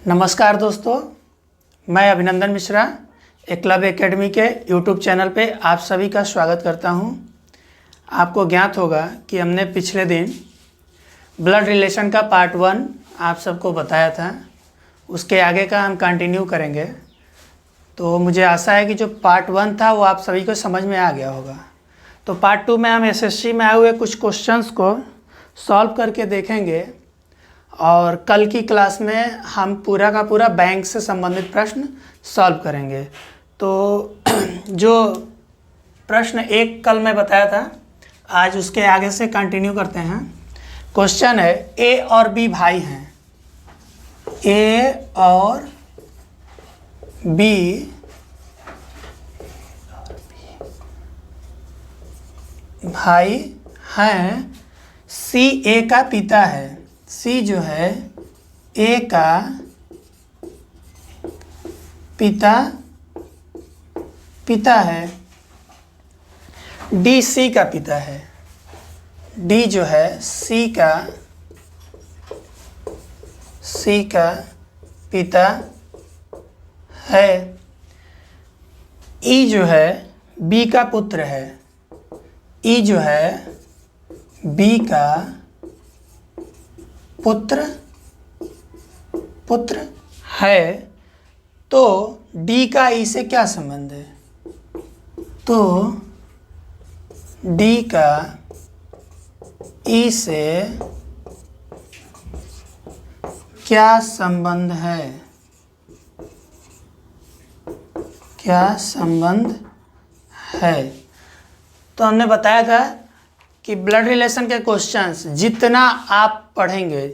नमस्कार दोस्तों, मैं अभिनंदन मिश्रा एकलव्य एकेडमी के यूट्यूब चैनल पे आप सभी का स्वागत करता हूं। आपको ज्ञात होगा कि हमने पिछले दिन ब्लड रिलेशन का पार्ट 1 आप सबको बताया था। उसके आगे का हम कंटिन्यू करेंगे। तो मुझे आशा है कि जो पार्ट 1 था वो आप सभी को समझ में आ गया होगा। तो पार्ट 2 में हम एसएससी में आए हुए कुछ क्वेश्चंस को सॉल्व करके देखेंगे और कल की क्लास में हम पूरा का पूरा बैंक से संबंधित प्रश्न सॉल्व करेंगे। तो जो प्रश्न एक कल मैं बताया था, आज उसके आगे से कंटिन्यू करते हैं। क्वेश्चन है, ए और बी भाई हैं। ए और बी भाई हैं। सी ए का पिता है। सी जो है ए का पिता है। डी सी का पिता है। डी जो है सी का पिता है। ई जो है बी का पुत्र है। ई जो है बी का पुत्र है। तो डी का ई से क्या संबंध है? तो डी का ई से क्या संबंध है? क्या संबंध है? तो हमने बताया था कि ब्लड रिलेशन के क्वेश्चंस जितना आप पढ़ेंगे,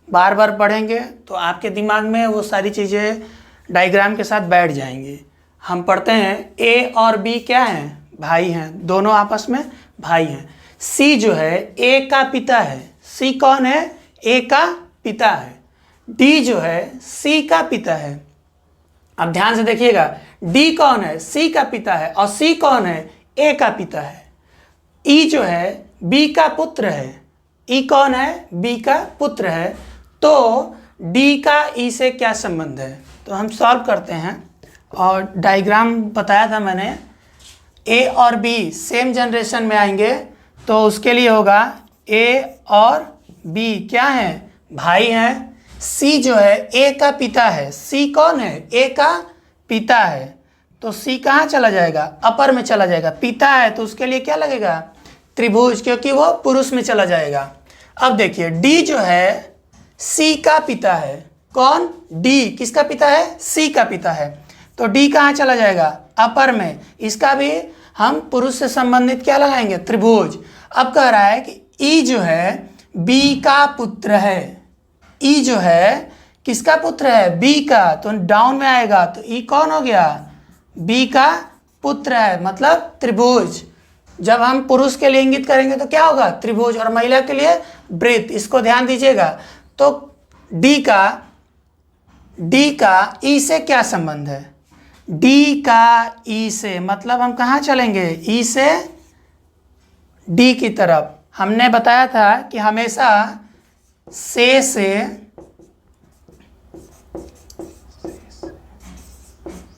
बार बार पढ़ेंगे, तो आपके दिमाग में वो सारी चीज़ें डायग्राम के साथ बैठ जाएंगी। हम पढ़ते हैं ए और बी क्या हैं? भाई हैं, दोनों आपस में भाई हैं। सी जो है ए का पिता है। सी कौन है? ए का पिता है। डी जो है सी का पिता है। अब ध्यान से देखिएगा, डी कौन है? सी का पिता है। और सी कौन है? ए का पिता है। ई जो है बी का पुत्र है। ई कौन है? बी का पुत्र है। तो डी का ई से क्या संबंध है? तो हम सॉल्व करते हैं। और डायग्राम बताया था मैंने। ए और बी सेम जनरेशन में आएंगे, तो उसके लिए होगा ए और बी क्या हैं? भाई हैं। सी जो है ए का पिता है। सी कौन है? ए का पिता है। तो सी कहाँ चला जाएगा? अपर में चला जाएगा। पिता है तो उसके लिए क्या लगेगा? त्रिभुज, क्योंकि वो पुरुष में चला जाएगा। अब देखिए, डी जो है सी का पिता है। कौन? डी किसका पिता है? सी का पिता है। तो डी कहाँ चला जाएगा? अपर में। इसका भी हम पुरुष से संबंधित क्या लगाएंगे? त्रिभुज। अब कह रहा है कि ई जो है बी का पुत्र है। ई जो है किसका पुत्र है? बी का। तो डाउन में आएगा, तो ई कौन हो गया? बी का पुत्र है, मतलब त्रिभुज। जब हम पुरुष के लिए इंगित करेंगे तो क्या होगा? त्रिभुज। और महिला के लिए वृत्त। इसको ध्यान दीजिएगा। तो डी का ई से क्या संबंध है? डी का ई से मतलब हम कहाँ चलेंगे? ई से डी की तरफ। हमने बताया था कि हमेशा से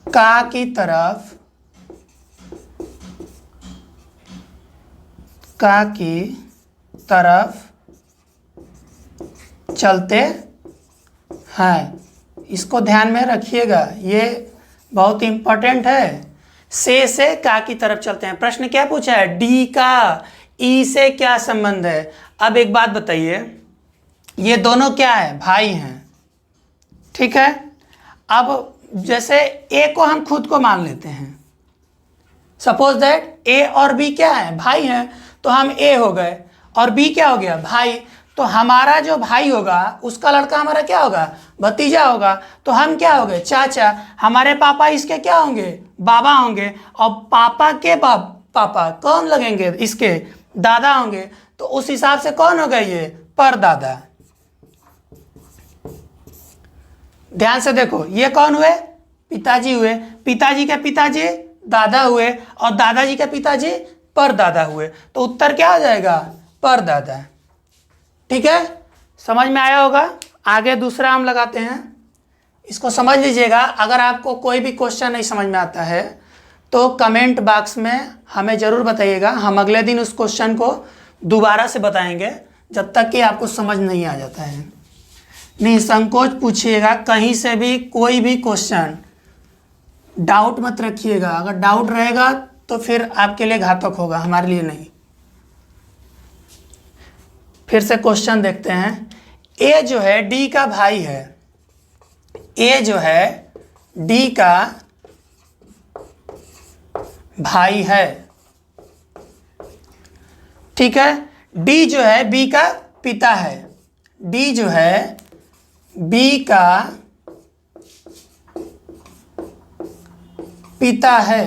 का की तरफ चलते हैं। इसको ध्यान में रखिएगा, ये बहुत इंपॉर्टेंट है। से का की तरफ चलते हैं। प्रश्न क्या पूछा है? डी का ई से क्या संबंध है? अब एक बात बताइए, ये दोनों क्या है? भाई हैं, ठीक है। अब जैसे ए को हम खुद को मान लेते हैं। सपोज दैट ए और बी क्या है? भाई हैं। तो हम ए हो गए और बी क्या हो गया? भाई। तो हमारा जो भाई होगा उसका लड़का हमारा क्या होगा? भतीजा होगा। तो हम क्या हो गए? चाचा। हमारे पापा इसके क्या होंगे? बाबा होंगे। और पापा के पापा कौन लगेंगे? इसके दादा होंगे। तो उस हिसाब से कौन हो गए? ये परदादा। ध्यान से देखो, ये कौन हुए? पिताजी हुए। पिताजी के पिताजी दादा हुए और दादाजी के पिताजी परदादा हुए। तो उत्तर क्या हो जाएगा? परदादा। ठीक है, समझ में आया होगा। आगे दूसरा हम लगाते हैं। इसको समझ लीजिएगा। अगर आपको कोई भी क्वेश्चन नहीं समझ में आता है तो कमेंट बॉक्स में हमें ज़रूर बताइएगा, हम अगले दिन उस क्वेश्चन को दोबारा से बताएंगे जब तक कि आपको समझ नहीं आ जाता है। निसंकोच पूछिएगा, कहीं से भी कोई भी क्वेश्चन डाउट मत रखिएगा। अगर डाउट रहेगा तो फिर आपके लिए घातक होगा, हमारे लिए नहीं। फिर से क्वेश्चन देखते हैं। ए जो है डी का भाई है, ए जो है डी का भाई है, ठीक है। डी जो है बी का पिता है, डी जो है बी का पिता है,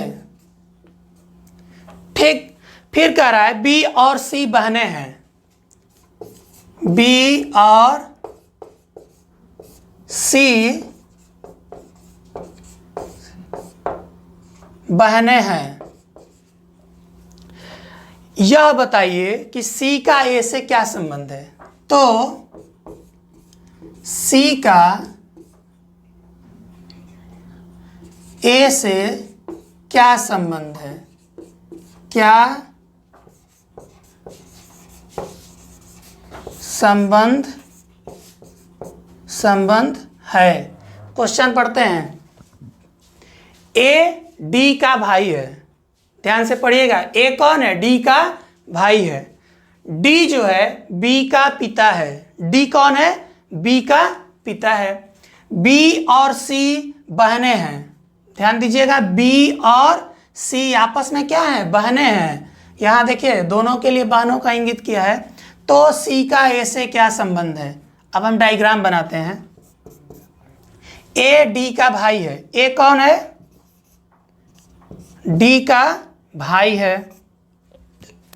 ठीक। फिर कह रहा है बी और सी बहनें हैं, बी और सी बहनें हैं। यह बताइए कि सी का ए से क्या संबंध है। तो सी का ए से क्या संबंध है, क्या संबंध है। क्वेश्चन पढ़ते हैं। ए डी का भाई है, ध्यान से पढ़िएगा। ए कौन है, डी का भाई है। डी जो है बी का पिता है, डी कौन है, बी का पिता है। बी और सी बहनें हैं, ध्यान दीजिएगा। बी और सी आपस में क्या है, बहनें हैं। यहाँ देखिए दोनों के लिए बहनों का इंगित किया है। तो सी का ए से क्या संबंध है। अब हम डायग्राम बनाते हैं। ए डी का भाई है, ए कौन है, डी का भाई है।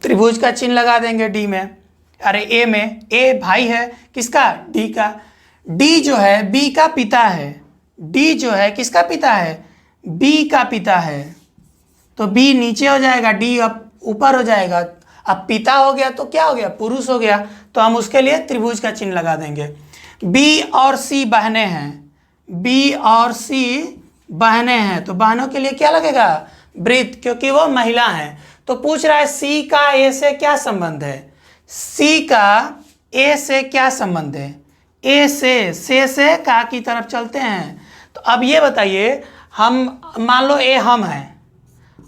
त्रिभुज का चिन्ह लगा देंगे डी में, अरे ए में। ए भाई है किसका, डी का। डी जो है बी का पिता है, डी जो है किसका पिता है, बी का पिता है। तो बी नीचे हो जाएगा, डी अब ऊपर हो जाएगा। अब पिता हो गया तो क्या हो गया, पुरुष हो गया। तो हम उसके लिए त्रिभुज का चिन्ह लगा देंगे। बी और सी बहनें हैं, बी और सी बहनें हैं। तो बहनों के लिए क्या लगेगा, वृत्त, क्योंकि वो महिला हैं। तो पूछ रहा है सी का ए से क्या संबंध है, सी का ए से क्या संबंध है। ए से का की तरफ चलते हैं। तो अब ये बताइए, हम मान लो ए हम हैं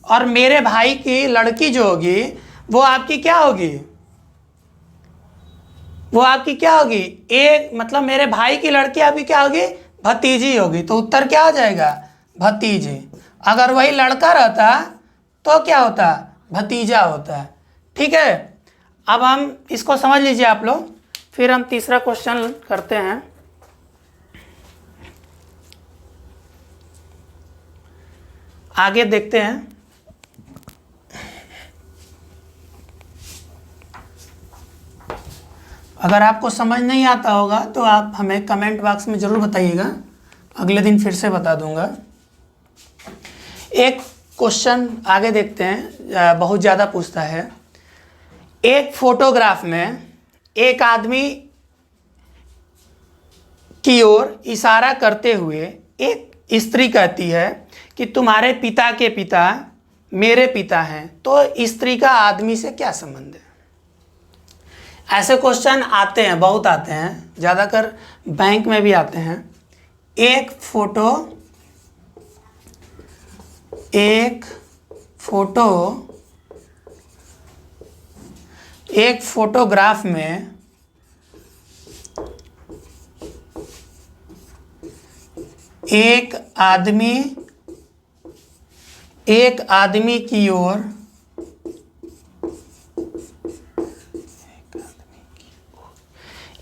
और मेरे भाई की लड़की जो होगी वो आपकी क्या होगी, वो आपकी क्या होगी, ए मतलब मेरे भाई की लड़की आपकी क्या होगी, भतीजी होगी। तो उत्तर क्या हो जाएगा, भतीजी। अगर वही लड़का रहता तो क्या होता, भतीजा होता। ठीक है। अब हम इसको समझ लीजिए आप लोग, फिर हम तीसरा क्वेश्चन करते हैं। आगे देखते हैं। अगर आपको समझ नहीं आता होगा तो आप हमें कमेंट बॉक्स में ज़रूर बताइएगा, अगले दिन फिर से बता दूंगा। एक क्वेश्चन आगे देखते हैं, बहुत ज़्यादा पूछता है। एक फोटोग्राफ में एक आदमी की ओर इशारा करते हुए एक स्त्री कहती है कि तुम्हारे पिता के पिता मेरे पिता हैं। तो स्त्री का आदमी से क्या संबंध है। ऐसे क्वेश्चन आते हैं, बहुत आते हैं, ज़्यादातर बैंक में भी आते हैं। एक फोटोग्राफ में एक आदमी की ओर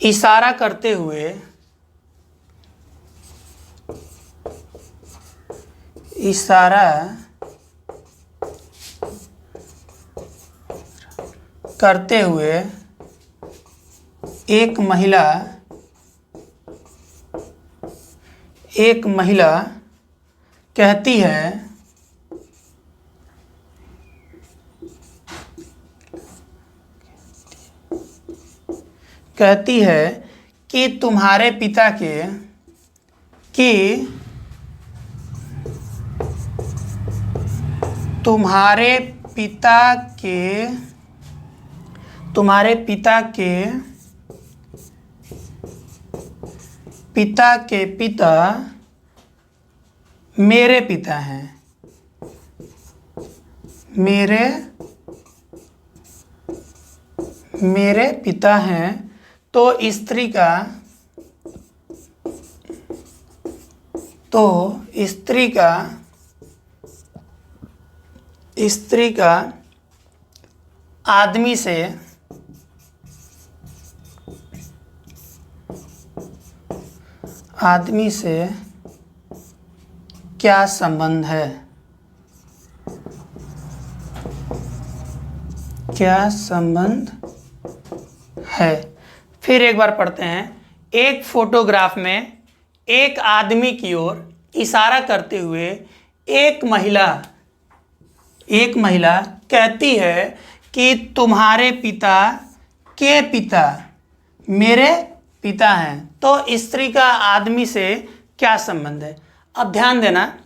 इशारा करते हुए एक महिला कहती है कि तुम्हारे पिता के तुम्हारे पिता के पिता मेरे पिता हैं। मेरे पिता हैं। तो स्त्री का आदमी से क्या संबंध है? फिर एक बार पढ़ते हैं। एक फोटोग्राफ में एक आदमी की ओर इशारा करते हुए एक महिला कहती है कि तुम्हारे पिता के पिता मेरे पिता हैं। तो स्त्री का आदमी से क्या संबंध है? अब ध्यान देना,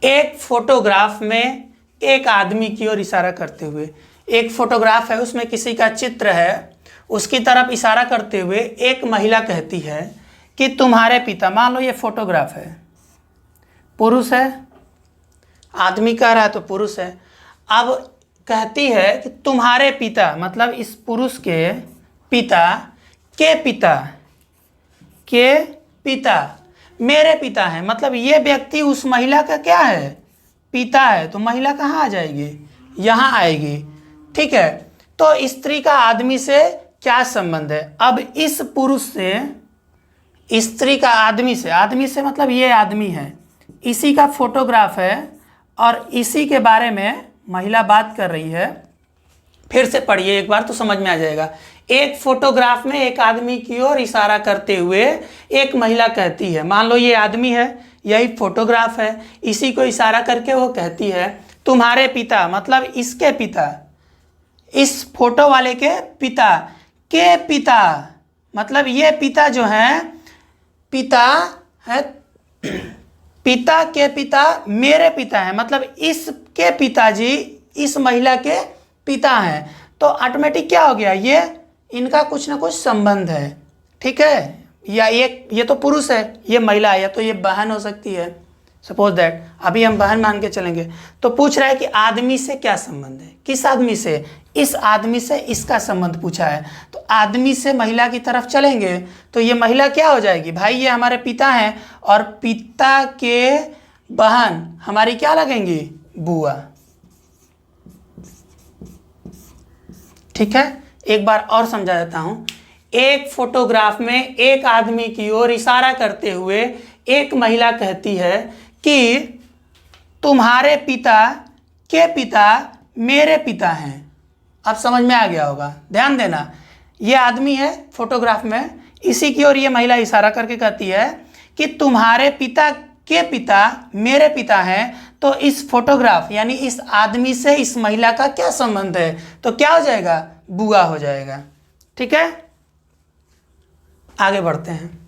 एक फोटोग्राफ में एक आदमी की ओर इशारा करते हुए, एक फोटोग्राफ है उसमें किसी का चित्र है, उसकी तरफ इशारा करते हुए एक महिला कहती है कि तुम्हारे पिता, मान लो ये फोटोग्राफ है, पुरुष है, आदमी कह रहा है तो पुरुष है। अब कहती है कि तुम्हारे पिता, मतलब इस पुरुष के पिता मेरे पिता है। मतलब ये व्यक्ति उस महिला का क्या है? पिता है। तो महिला कहाँ आ जाएगी? यहाँ आएगी। ठीक है। तो स्त्री का आदमी से क्या संबंध है? अब इस पुरुष से स्त्री का आदमी से मतलब ये आदमी है, इसी का फोटोग्राफ है और इसी के बारे में महिला बात कर रही है। फिर से पढ़िए एक बार तो समझ में आ जाएगा। एक फोटोग्राफ में एक आदमी की ओर इशारा करते हुए एक महिला कहती है, मान लो ये आदमी है, यही फोटोग्राफ है, इसी को इशारा करके वो कहती है तुम्हारे पिता, मतलब इसके पिता, इस फोटो वाले के पिता, मतलब ये पिता जो है, पिता के पिता मेरे पिता है। मतलब इसके पिताजी इस महिला के पिता हैं। तो ऑटोमेटिक क्या हो गया? ये इनका कुछ ना कुछ संबंध है। ठीक है। या ये तो पुरुष है, ये महिला है, या तो ये बहन हो सकती है, सपोज दैट। अभी हम बहन मान के चलेंगे। तो पूछ रहा है कि आदमी से क्या संबंध है? किस आदमी से? इस आदमी से इसका संबंध पूछा है। तो आदमी से महिला की तरफ चलेंगे तो ये महिला क्या हो जाएगी? भाई ये हमारे पिता हैं और पिता के बहन हमारी क्या लगेंगी? बुआ। ठीक है। एक बार और समझा देता हूं। एक फोटोग्राफ में एक आदमी की ओर इशारा करते हुए एक महिला कहती है कि तुम्हारे पिता के पिता मेरे पिता हैं। अब समझ में आ गया होगा। ध्यान देना, ये आदमी है फोटोग्राफ में, इसी की ओर ये महिला इशारा करके कहती है कि तुम्हारे पिता के पिता मेरे पिता हैं। तो इस फोटोग्राफ यानी इस आदमी से इस महिला का क्या संबंध है? तो क्या हो जाएगा? बुआ हो जाएगा। ठीक है। आगे बढ़ते हैं।